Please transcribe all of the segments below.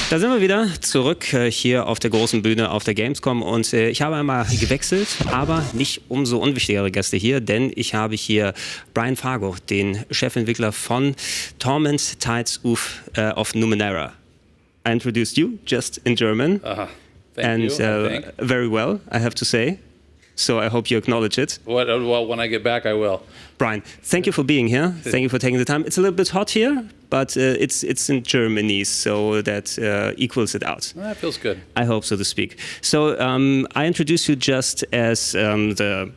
Da sind wir wieder zurück hier auf der großen Bühne auf der Gamescom und ich habe einmal gewechselt, aber nicht umso unwichtigere Gäste hier, denn ich habe hier Brian Fargo, den Chefentwickler von Torment, Tides of Numenera. I introduced you just in German Thank you. Very well, I have to say. So I hope you acknowledge it. Well, when I get back, I will. Brian, thank you for being here. Thank you for taking the time. It's a little bit hot here, but it's in Germany, so that equals it out. That feels good. I hope so to speak. So I introduced you just as the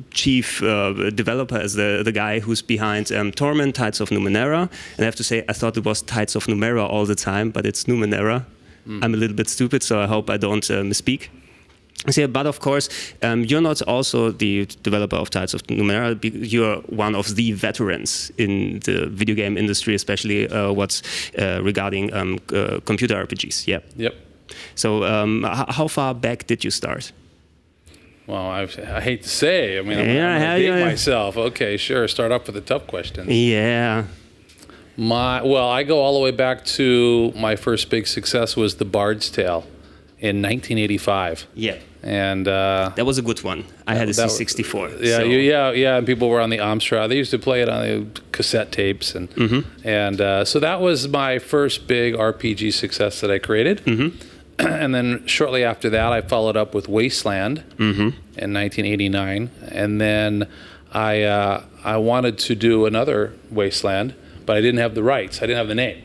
chief developer, as the guy who's behind Torment, Tides of Numenera. And I have to say, I thought it was Tides of Numenera all the time, but it's Numenera. I'm a little bit stupid, so I hope I don't misspeak. So, but of course, you're not also the developer of Tides of Numenera. You're one of the veterans in the video game industry, especially what's regarding computer RPGs. Yeah. Yep. So, how far back did you start? Well, I hate to say. I mean, I'm going to date myself. Okay, sure. Start off with a tough question. Yeah. I go all the way back to my first big success was The Bard's Tale in 1985. Yeah. And that was a good one. I had a C64. Yeah, so. yeah, and people were on the Amstrad. They used to play it on the cassette tapes, and so that was my first big RPG success that I created. And then shortly after that, I followed up with Wasteland in 1989, and then I wanted to do another Wasteland, but I didn't have the rights. I didn't have the name,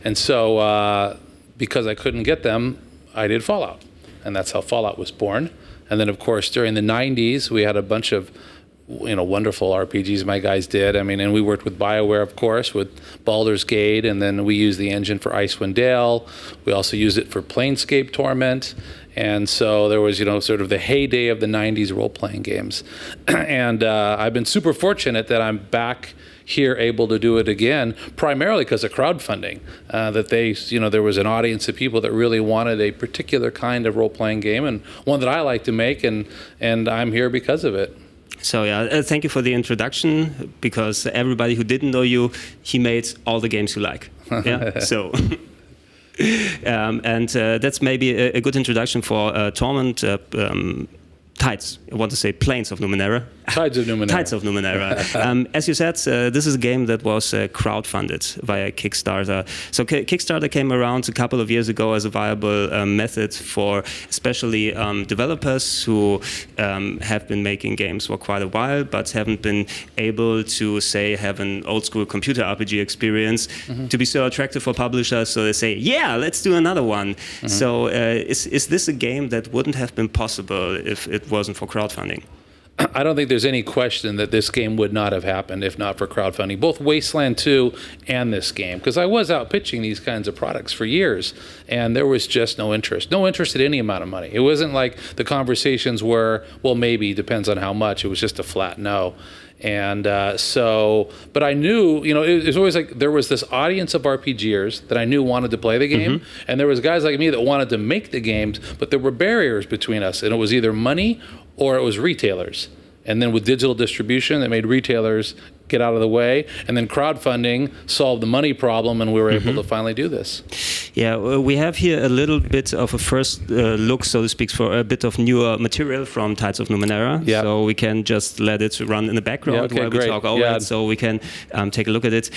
and so because I couldn't get them, I did Fallout. And that's how Fallout was born. And then, of course, during the 90s, we had a bunch of, wonderful RPGs my guys did. I mean, and we worked with BioWare, of course, with Baldur's Gate, and then we used the engine for Icewind Dale. We also used it for Planescape Torment. And so there was, sort of the heyday of the 90s role-playing games. And I've been super fortunate that I'm back here able to do it again, primarily because of crowdfunding, that there was an audience of people that really wanted a particular kind of role-playing game, and one that I like to make, and I'm here because of it. So yeah, thank you for the introduction, because everybody who didn't know you, he made all the games you like. Yeah, so. And that's maybe a good introduction for Torment, Tides. I want to say Plains of Numenera. Tides of Numenera. Tides of Numenera. As you said, this is a game that was crowdfunded via Kickstarter. So Kickstarter came around a couple of years ago as a viable method for especially developers who have been making games for quite a while, but haven't been able to, say, have an old school computer RPG experience to be so attractive for publishers. So they say, yeah, let's do another one. So is this a game that wouldn't have been possible if it wasn't for crowdfunding? I don't think there's any question that this game would not have happened if not for crowdfunding, both Wasteland 2 and this game, because I was out pitching these kinds of products for years, and there was just no interest at any amount of money. It wasn't like the conversations were, well, maybe, depends on how much. It was just a flat no. And but I knew, it was always like there was this audience of RPGers that I knew wanted to play the game, and there was guys like me that wanted to make the games, but there were barriers between us, and it was either money or it was retailers. And then with digital distribution, that made retailers get out of the way, and then crowdfunding solved the money problem, and we were able to finally do this. Yeah, we have here a little bit of a first look, so to speak, for a bit of newer material from Tides of Numenera. Yeah. So we can just let it run in the background while we talk over it, so we can take a look at it.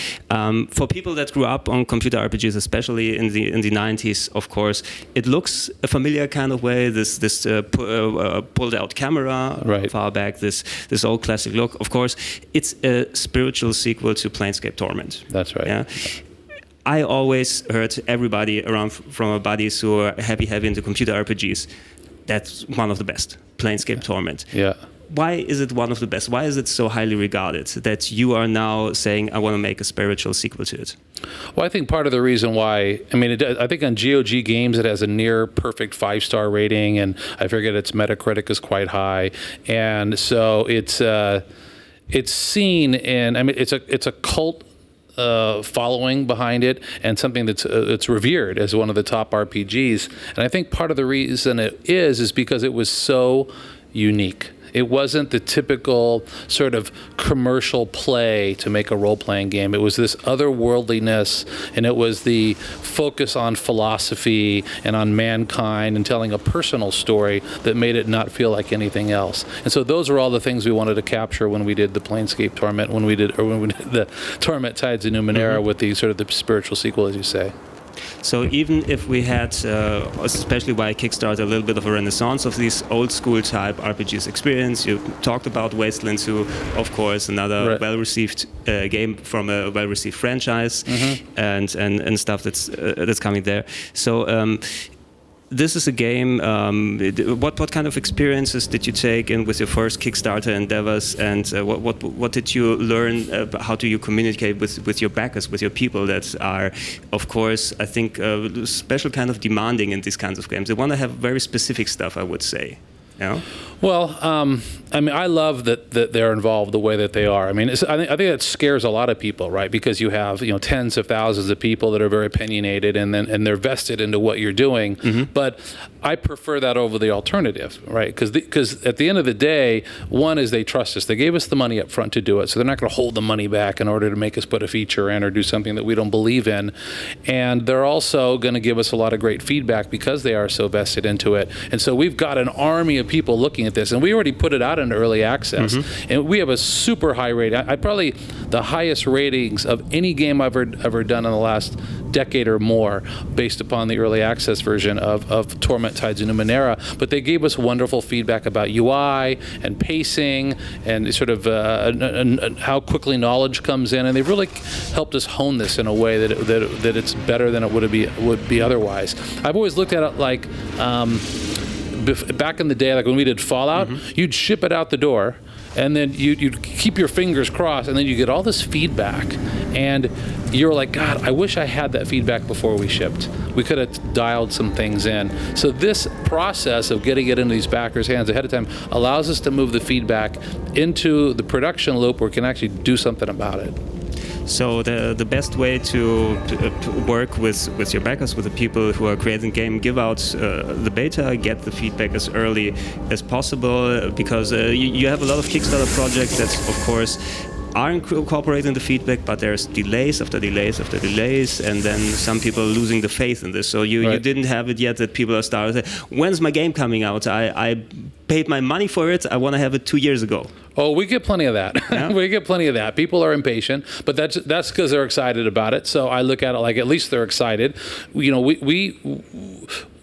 For people that grew up on computer RPGs, especially in the 90s, of course, it looks a familiar kind of way. This pulled out camera far back. This old classic look. Of course, it's a spiritual sequel to Planescape Torment. That's right. Yeah. I always heard everybody around from my buddies who are heavy into computer RPGs, that's one of the best, Planescape Torment. Yeah. Why is it one of the best? Why is it so highly regarded that you are now saying, I want to make a spiritual sequel to it? Well, I think part of the reason why, I think on GOG Games it has a near perfect 5-star rating, and I forget its Metacritic is quite high. And so it's seen in, it's a cult following behind it, and something that's it's revered as one of the top RPGs. And I think part of the reason it is because it was so unique. It wasn't the typical sort of commercial play to make a role-playing game. It was this otherworldliness, and it was the focus on philosophy and on mankind and telling a personal story that made it not feel like anything else. And so those are all the things we wanted to capture when we did the Planescape Torment, when we did the Torment Tides of Numenera with the sort of the spiritual sequel, as you say. So even if we had, especially via Kickstarter, a little bit of a renaissance of these old school type RPGs experience, you talked about Wasteland 2, of course, another well-received game from a well-received franchise, and stuff that's coming there. So this is a game. What kind of experiences did you take in with your first Kickstarter endeavors, and what did you learn? How do you communicate with your backers, with your people that are, of course, I think, special kind of demanding in these kinds of games? They want to have very specific stuff, I would say. Yeah. Well, I mean, I love that they're involved the way that they are. I mean, I think that scares a lot of people, right? Because you have tens of thousands of people that are very opinionated, and they're vested into what you're doing. But I prefer that over the alternative, right? Because at the end of the day, one is they trust us. They gave us the money up front to do it, so they're not going to hold the money back in order to make us put a feature in or do something that we don't believe in. And they're also going to give us a lot of great feedback because they are so vested into it. And so we've got an army of people looking at this, and we already put it out into early access, and we have a super high rate. I probably the highest ratings of any game I've ever done in the last decade or more, based upon the early access version of Torment Tides of Numenera. But they gave us wonderful feedback about UI and pacing and sort of and how quickly knowledge comes in, and they really helped us hone this in a way that it's better than it would be otherwise. I've always looked at it like back in the day, like when we did Fallout, you'd ship it out the door, and then you'd keep your fingers crossed, and then you get all this feedback, and you're like, God, I wish I had that feedback before we shipped. We could have dialed some things in. So this process of getting it into these backers' hands ahead of time allows us to move the feedback into the production loop where we can actually do something about it. So the best way to work with your backers, with the people who are creating the game, give out the beta, get the feedback as early as possible, because you have a lot of Kickstarter projects that, of course, are incorporating the feedback, but there's delays after delays after delays, and then some people are losing the faith in this. So you didn't have it yet that people are starting to say, when's my game coming out? I paid my money for it. I want to have it 2 years ago. Oh, we get plenty of that. Yeah. We get plenty of that. People are impatient, but that's because they're excited about it. So I look at it like at least they're excited.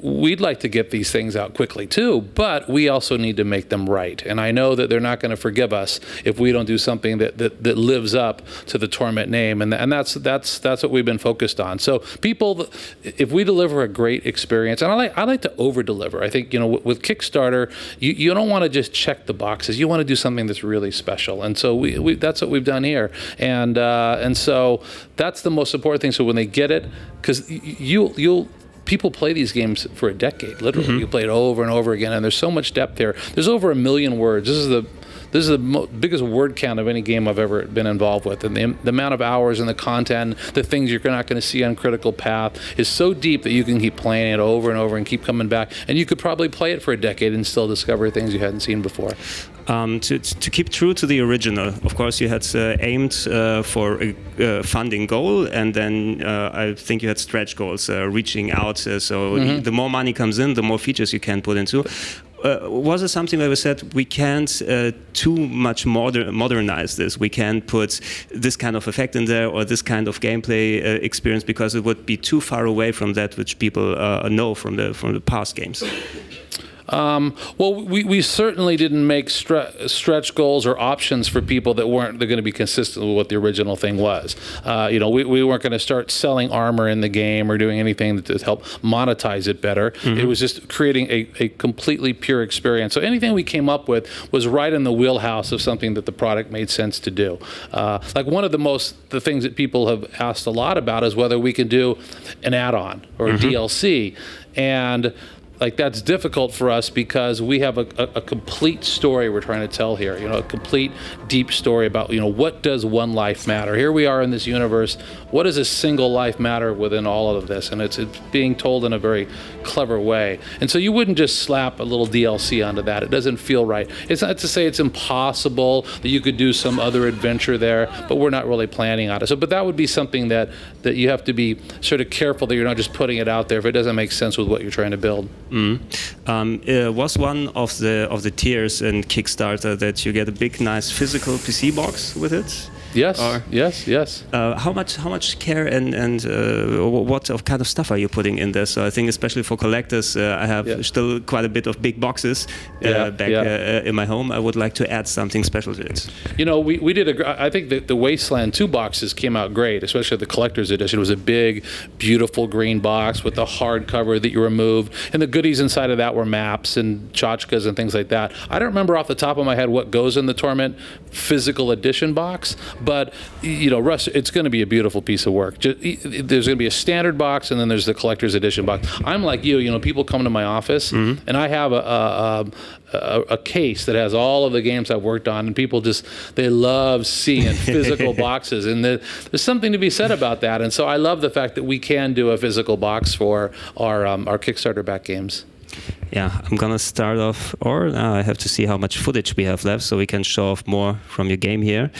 We'd like to get these things out quickly too, but we also need to make them right. And I know that they're not going to forgive us if we don't do something that lives up to the Torment name, and that's what we've been focused on. So people, if we deliver a great experience, and I like to over deliver. I think with Kickstarter, you don't want to just check the boxes. You want to do something that's really special, and so we that's what we've done here, and so that's the most important thing. So when they get it, because people play these games for a decade, literally. You play it over and over again, and there's so much depth here. There's over 1 million words. This is the biggest word count of any game I've ever been involved with, and the amount of hours and the content, the things you're not going to see on Critical Path is so deep that you can keep playing it over and over and keep coming back, and you could probably play it for a decade and still discover things you hadn't seen before. To keep true to the original, of course, you had aimed for a funding goal, and then I think you had stretch goals, reaching out. So the more money comes in, the more features you can put into. Was it something where we said we can't too much modernize this? We can't put this kind of effect in there or this kind of gameplay experience, because it would be too far away from that which people know from the past games. Well, we certainly didn't make stretch goals or options for people that weren't going to be consistent with what the original thing was. We weren't going to start selling armor in the game or doing anything to help monetize it better. It was just creating a completely pure experience. So anything we came up with was right in the wheelhouse of something that the product made sense to do. Like one of the things that people have asked a lot about is whether we can do an add-on or a DLC. And like that's difficult for us because we have a complete story we're trying to tell here, a complete deep story about, what does one life matter? Here we are in this universe. What does a single life matter within all of this? And it's being told in a very clever way. And so you wouldn't just slap a little DLC onto that. It doesn't feel right. It's not to say it's impossible that you could do some other adventure there, but we're not really planning on it. So, but that would be something that you have to be sort of careful that you're not just putting it out there if it doesn't make sense with what you're trying to build. Was one of the tiers in Kickstarter that you get a big, nice physical PC box with it? Yes. Or, yes. How much care and what kind of stuff are you putting in there? So I think especially for collectors, I have still quite a bit of big boxes back in my home. I would like to add something special to it. We did I think that the Wasteland 2 boxes came out great, especially the collector's edition. It was a big, beautiful green box with the hardcover that you removed, and the goodies inside of that were maps and tchotchkes and things like that. I don't remember off the top of my head what goes in the Torment physical edition box. But, Russ, it's going to be a beautiful piece of work. There's going to be a standard box, and then there's the collector's edition box. I'm like you, people come to my office, and I have a case that has all of the games I've worked on, and people they love seeing physical boxes. And there's something to be said about that. And so I love the fact that we can do a physical box for our Kickstarter back games. Yeah, I'm gonna start off, or I have to see how much footage we have left so we can show off more from your game here.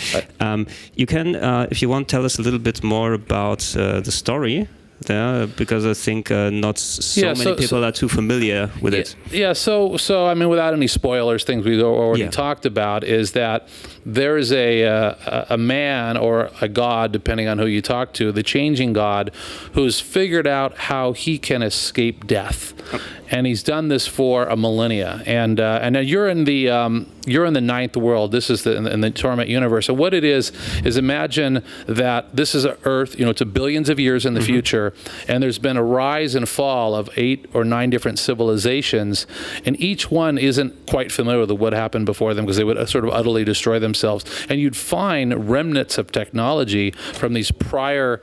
You can, if you want, tell us a little bit more about the story there, because I think not so many people are too familiar with it. Yeah, so I mean, without any spoilers, things we've already talked about is that there is a man or a god, depending on who you talk to, the changing god, who's figured out how he can escape death. And he's done this for a millennia. And now you're in the ninth world. This is in the Torment universe. And what it is imagine that this is Earth. It's a billions of years in the future, and there's been a rise and fall of 8 or 9 different civilizations, and each one isn't quite familiar with what happened before them because they would sort of utterly destroy themselves. And you'd find remnants of technology from these prior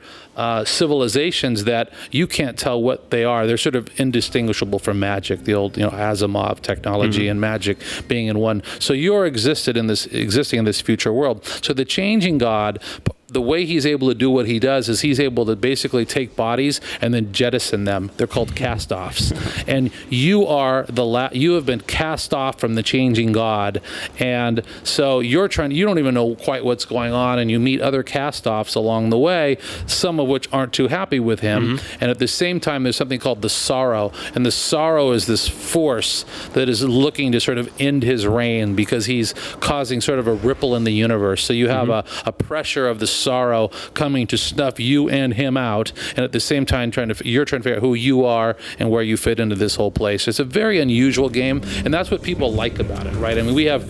civilizations that you can't tell what they are. They're sort of indistinguishable from magic, the old Asimov technology and magic being in one. So you're existing in this future world. So the changing god, the way he's able to do what he does is he's able to basically take bodies and then jettison them. They're called cast-offs. And you have been cast off from the changing god. And so you don't even know quite what's going on, and you meet other cast-offs along the way, some of which aren't too happy with him. And at the same time, there's something called the sorrow. And the sorrow is this force that is looking to sort of end his reign because he's causing sort of a ripple in the universe. So you have a pressure of the sorrow coming to snuff you and him out, and at the same time you're trying to figure out who you are and where you fit into this whole place. It's a very unusual game, and that's what people like about it, right? I mean, we have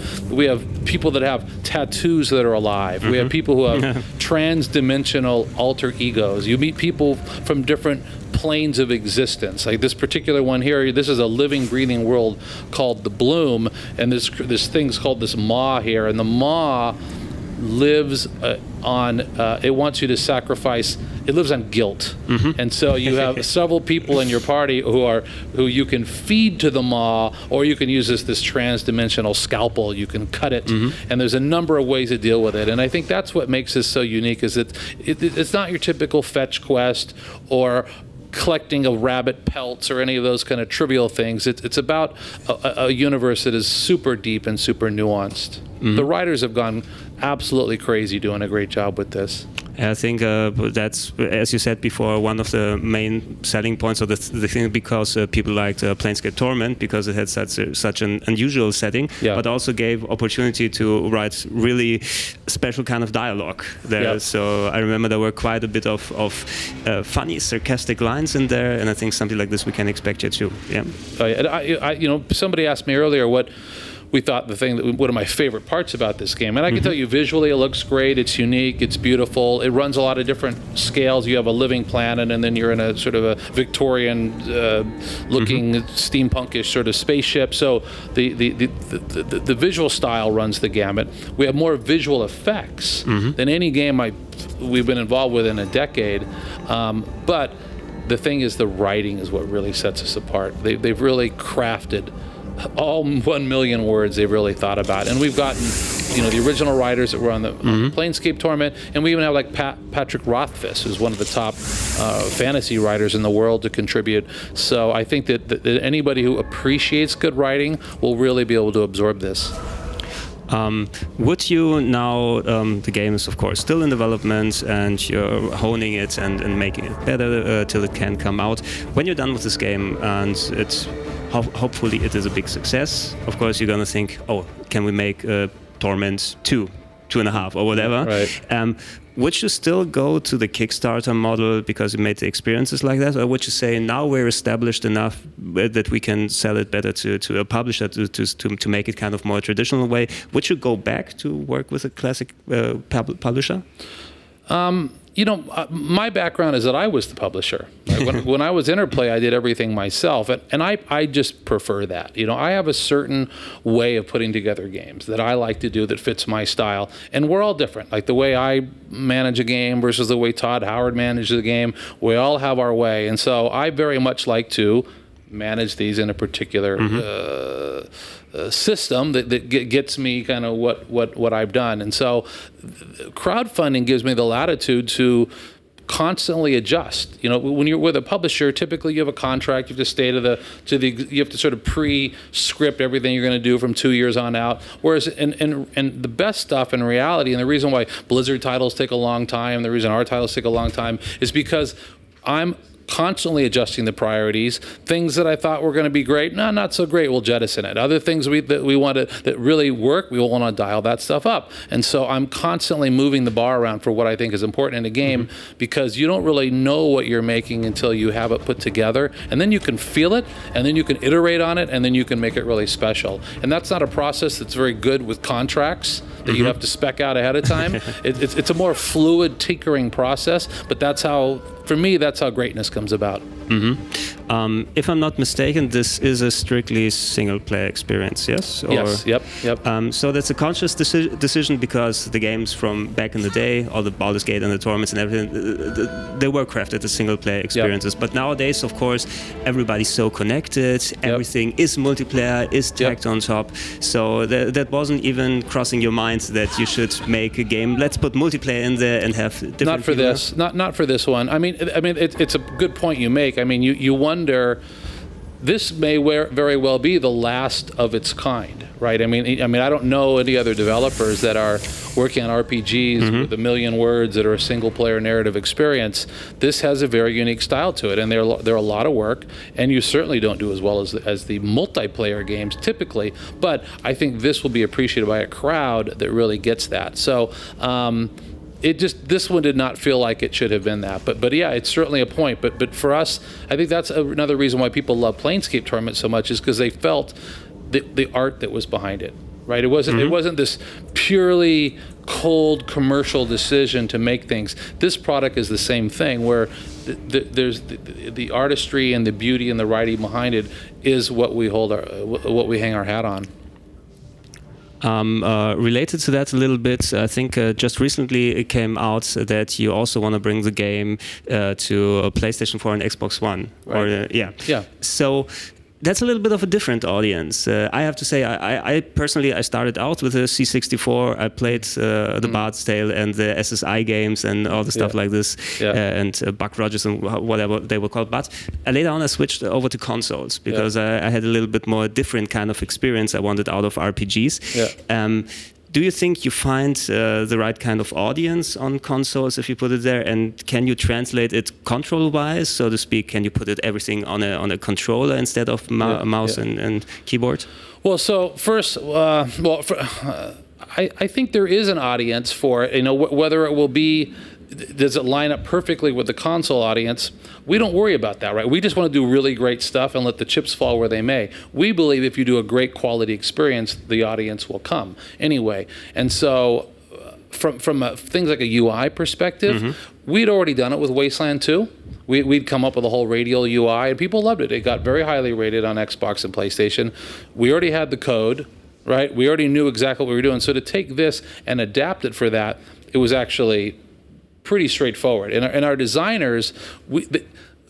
people that have tattoos that are alive. We have people who have trans-dimensional alter egos. You meet people from different planes of existence. Like this particular one here, this is a living, breathing world called the Bloom, and this thing's called this Maw here, and the Maw lives it wants you to sacrifice. It lives on guilt, and so you have several people in your party who you can feed to the Maw, or you can use this trans-dimensional scalpel. You can cut it, and there's a number of ways to deal with it. And I think that's what makes this so unique. Is it's not your typical fetch quest or collecting of rabbit pelts or any of those kind of trivial things. It's about a universe that is super deep and super nuanced. The writers have gone absolutely crazy doing a great job with this. I think that's, as you said before, one of the main selling points of the thing, because people liked Planescape Torment because it had such an unusual setting, but also gave opportunity to write really special kind of dialogue there. So I remember there were quite a bit of funny, sarcastic lines in there, and I think something like this we can expect here too. Somebody asked me earlier what we thought one of my favorite parts about this game. And I can tell you visually it looks great, it's unique, it's beautiful, it runs a lot of different scales. You have a living planet, and then you're in a sort of a Victorian looking steampunkish sort of spaceship. So the visual style runs the gamut. We have more visual effects than any game we've been involved with in a decade. But the thing is the writing is what really sets us apart. They've really crafted all 1 million words they've really thought about. And we've gotten, the original writers that were on the Planescape Torment, and we even have like Patrick Rothfuss, who's one of the top fantasy writers in the world, to contribute. So I think that anybody who appreciates good writing will really be able to absorb this. Would you now, the game is of course still in development and you're honing it and making it better till it can come out. When you're done with this game and it's hopefully it is a big success, of course you're gonna think, oh, can we make Torment 2.5 or whatever? Right. Would you still go to the Kickstarter model because you made the experiences like that, or would you say now we're established enough that we can sell it better to a publisher to make it kind of more traditional way? Would you go back to work with a classic publisher? My background is that I was the publisher. Right? When I was Interplay, I did everything myself, and I just prefer that. I have a certain way of putting together games that I like to do that fits my style, and we're all different. Like the way I manage a game versus the way Todd Howard manages the game, we all have our way, and so I very much like to manage these in a particular system that gets me kind of what I've done. And so crowdfunding gives me the latitude to constantly adjust. When you're with a publisher, typically you have a contract, you have to stay you have to sort of pre-script everything you're going to do from 2 years on out. Whereas, and the best stuff in reality, and the reason why Blizzard titles take a long time, the reason our titles take a long time, is because I'm constantly adjusting the priorities. Things that I thought were going to be great, not so great, we'll jettison it. Other things that we want that really work, we will want to dial that stuff up. And so I'm constantly moving the bar around for what I think is important in a game, because you don't really know what you're making until you have it put together, and then you can feel it, and then you can iterate on it, and then you can make it really special. And that's not a process that's very good with contracts that you have to spec out ahead of time. It's a more fluid, tinkering process, but for me, that's how greatness comes about. If I'm not mistaken, this is a strictly single-player experience, yes? Yes, yep. So that's a conscious decision because the games from back in the day, all the Baldur's Gate and the Torments and everything, they were crafted as single-player experiences. But nowadays, of course, everybody's so connected, everything is multiplayer, is tagged on top. So that wasn't even crossing your mind that you should make a game. Let's put multiplayer in there and have different. Not for this. Not for this one. I mean, it's a good point you make. I mean, you wonder. This may very well be the last of its kind, right? I mean, I don't know any other developers that are working on RPGs with 1 million words that are a single-player narrative experience. This has a very unique style to it, and they're a lot of work. And you certainly don't do as well as the multiplayer games typically. But I think this will be appreciated by a crowd that really gets that. So. This one did not feel like it should have been that, but yeah, it's certainly a point. But for us, I think that's another reason why people love Planescape Torment so much, is because they felt the art that was behind it, right? It wasn't this purely cold commercial decision to make things. This product is the same thing, where there's the artistry and the beauty and the writing behind it is what we hang our hat on. Related to that a little bit, I think just recently it came out that you also want to bring the game to a PlayStation 4 and Xbox One. Right. Yeah. So that's a little bit of a different audience. I have to say, I personally started out with a C64. I played the Bard's Tale and the SSI games and all the stuff like this, and Buck Rogers and whatever they were called. But later on, I switched over to consoles because I had a little bit more different kind of experience I wanted out of RPGs. Do you think you find the right kind of audience on consoles if you put it there? And can you translate it control-wise, so to speak? Can you put everything on a controller instead of mouse and keyboard? Well, so first, I think there is an audience for it. Whether it will be, does it line up perfectly with the console audience? We don't worry about that, right? We just want to do really great stuff and let the chips fall where they may. We believe if you do a great quality experience, the audience will come anyway. And so from things like a UI perspective, we'd already done it with Wasteland 2. We'd come up with a whole radial UI, and people loved it. It got very highly rated on Xbox and PlayStation. We already had the code, right? We already knew exactly what we were doing. So to take this and adapt it for that, it was actually pretty straightforward. And our designers,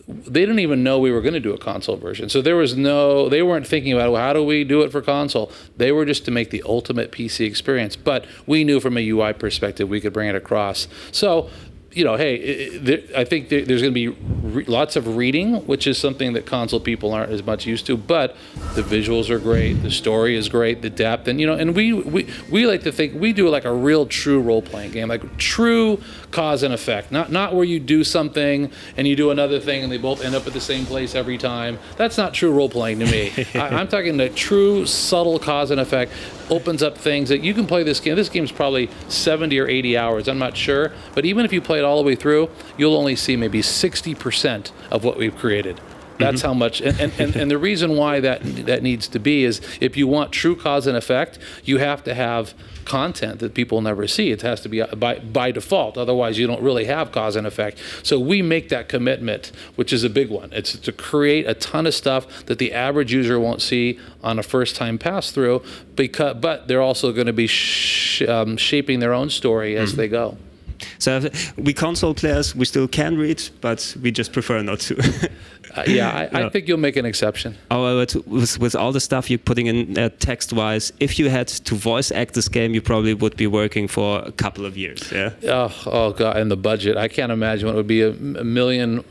they didn't even know we were going to do a console version. So they weren't thinking about, well, how do we do it for console? They were just to make the ultimate PC experience. But we knew from a UI perspective we could bring it across. So, hey, I think there's going to be lots of reading, which is something that console people aren't as much used to. But the visuals are great, the story is great, the depth, and and we like to think we do like a real true role-playing game, like true cause and effect, not where you do something and you do another thing and they both end up at the same place every time. That's not true role-playing to me. I'm talking the true subtle cause and effect. Opens up things that you can play this game. This game's probably 70 or 80 hours, I'm not sure. But even if you play it all the way through, you'll only see maybe 60% of what we've created. That's how much, and the reason why that needs to be is if you want true cause and effect, you have to have content that people never see. It has to be by default. Otherwise, you don't really have cause and effect. So we make that commitment, which is a big one. It's to create a ton of stuff that the average user won't see on a first-time pass-through, but they're also going to be shaping their own story as they go. So we console players, we still can read, but we just prefer not to. I think you'll make an exception. With all the stuff you're putting in text-wise, if you had to voice act this game, you probably would be working for a couple of years. Yeah. Oh God! And the budget, I can't imagine what it would be a million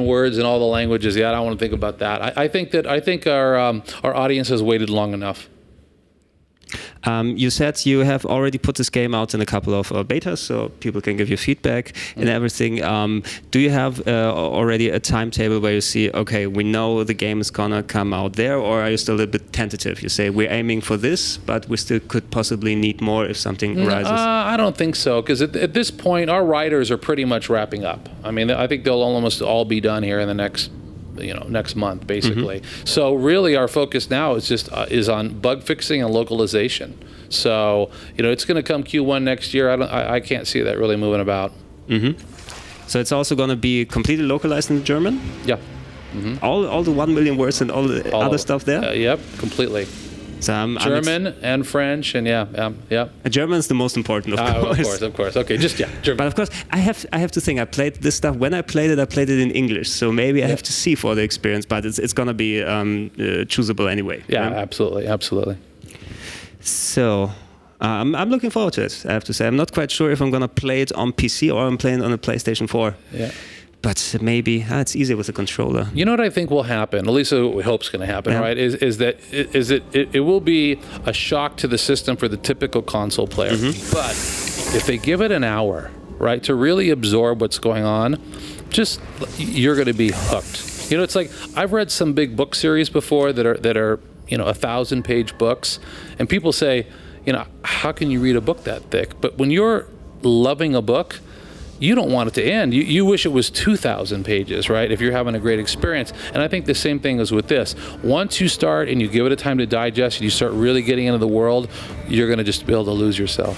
words in all the languages. Yeah, I don't want to think about that. I think our audience has waited long enough. You said you have already put this game out in a couple of betas, so people can give you feedback and everything. Do you have already a timetable where you see, okay, we know the game is gonna come out there, or are you still a bit tentative? You say, we're aiming for this, but we still could possibly need more if something arises? I don't think so, because at this point, our writers are pretty much wrapping up. I mean, I think they'll almost all be done here in the next month, basically. So really our focus now is on bug fixing and localization. So, it's going to come Q1 next year. I can't see that really moving about. So it's also going to be completely localized in German? Yeah. All the 1 million words and all the other stuff there? Yep, completely. So German and French and yeah. German is the most important, of course. Okay, German. But of course, I have to think. I played this stuff. When I played it in English. So maybe I have to see for the experience. But it's gonna be choosable anyway. Yeah, absolutely. So I'm looking forward to it. I have to say, I'm not quite sure if I'm gonna play it on PC or I'm playing on a PlayStation 4. Yeah. But maybe it's easier with a controller. You know what I think will happen, at least what we hope is going to happen, right? Is that it will be a shock to the system for the typical console player. But if they give it an hour, right, to really absorb what's going on, you're going to be hooked. It's like I've read some big book series before that are 1,000-page books, and people say, how can you read a book that thick? But when you're loving a book, you don't want it to end. You wish it was 2,000 pages, right? If you're having a great experience. And I think the same thing is with this. Once you start and you give it a time to digest and you start really getting into the world, you're going to just be able to lose yourself.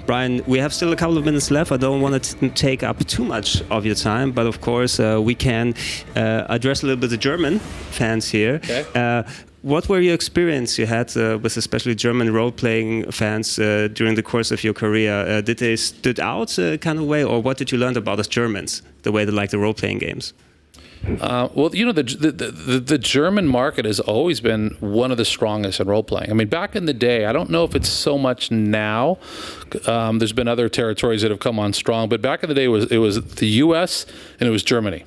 Brian, we have still a couple of minutes left. I don't want to take up too much of your time, but of course we can address a little bit the German fans here. Okay. What were your experience you had with especially German role-playing fans during the course of your career? Did they stood out kind of way, or what did you learn about us Germans, the way they like the role-playing games? Well, the German market has always been one of the strongest in role-playing. I mean, back in the day, I don't know if it's so much now. There's been other territories that have come on strong, but back in the day, it was the U.S. and it was Germany.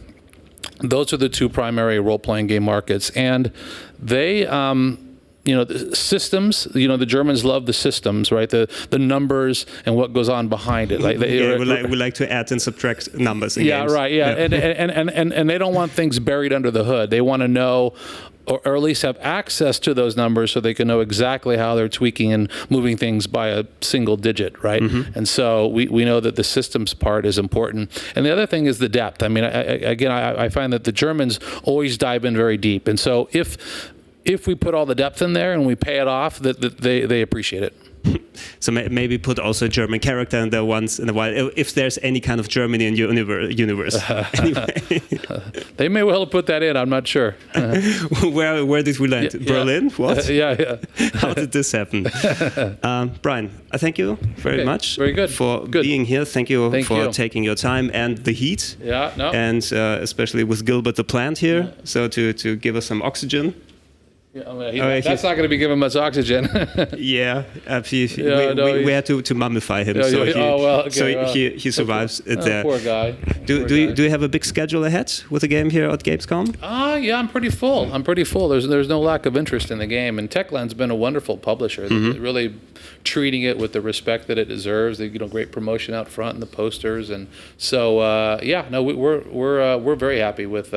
Those are the two primary role-playing game markets, and they, the systems. The Germans love the systems, right? The numbers and what goes on behind it. Like we like to add and subtract numbers in games. Right. Yeah, and they don't want things buried under the hood. They want to know, or at least have access to those numbers so they can know exactly how they're tweaking and moving things by a single digit, right? And so we know that the systems part is important. And the other thing is the depth. I mean, I find that the Germans always dive in very deep. And so if we put all the depth in there and we pay it off, that they appreciate it. So maybe put also a German character in there once in a while, if there's any kind of Germany in your universe. Anyway. They may well have put that in, I'm not sure. Where did we land? Berlin? What? Yeah. How did this happen? Brian, I thank you very much very good. for being here. Thank you for taking your time and the heat. Yeah, no. And especially with Gilbert the plant here, so to give us some oxygen. Yeah, that's not going to be giving much oxygen. Yeah, we had to mummify him, he survives it there. Poor guy. Do you have a big schedule ahead with the game here at Gamescom? Yeah, I'm pretty full. There's no lack of interest in the game, and Techland's been a wonderful publisher. They're really treating it with the respect that it deserves. They great promotion out front and the posters, and so we're very happy with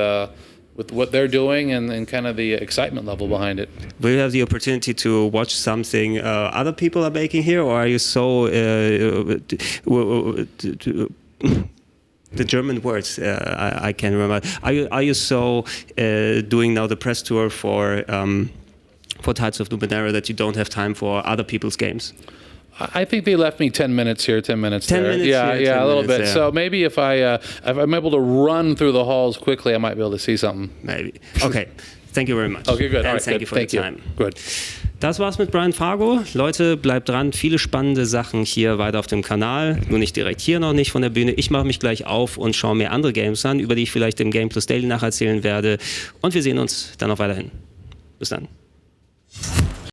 what they're doing and kind of the excitement level behind it. Will you have the opportunity to watch something other people are making here, or are you so the German words I can't remember. Are you so doing now the press tour for Tides of Numenera that you don't have time for other people's games? I think they left me 10 minutes here, 10 minutes 10 there. Minutes yeah, here, yeah, a little bit. There. So maybe if I'm able to run through the halls quickly, I might be able to see something. Maybe. Okay. Thank you very much. Okay, good. And right, thank good. you for thank your time. Good. Das war's mit Brian Fargo. Leute, bleibt dran. Viele spannende Sachen hier weiter auf dem Kanal. Nur nicht direkt hier, noch nicht von der Bühne. Ich mache mich gleich auf und schaue mir andere Games an, über die ich vielleicht im Game Plus Daily nacherzählen werde. Und wir sehen uns dann noch weiterhin. Bis dann.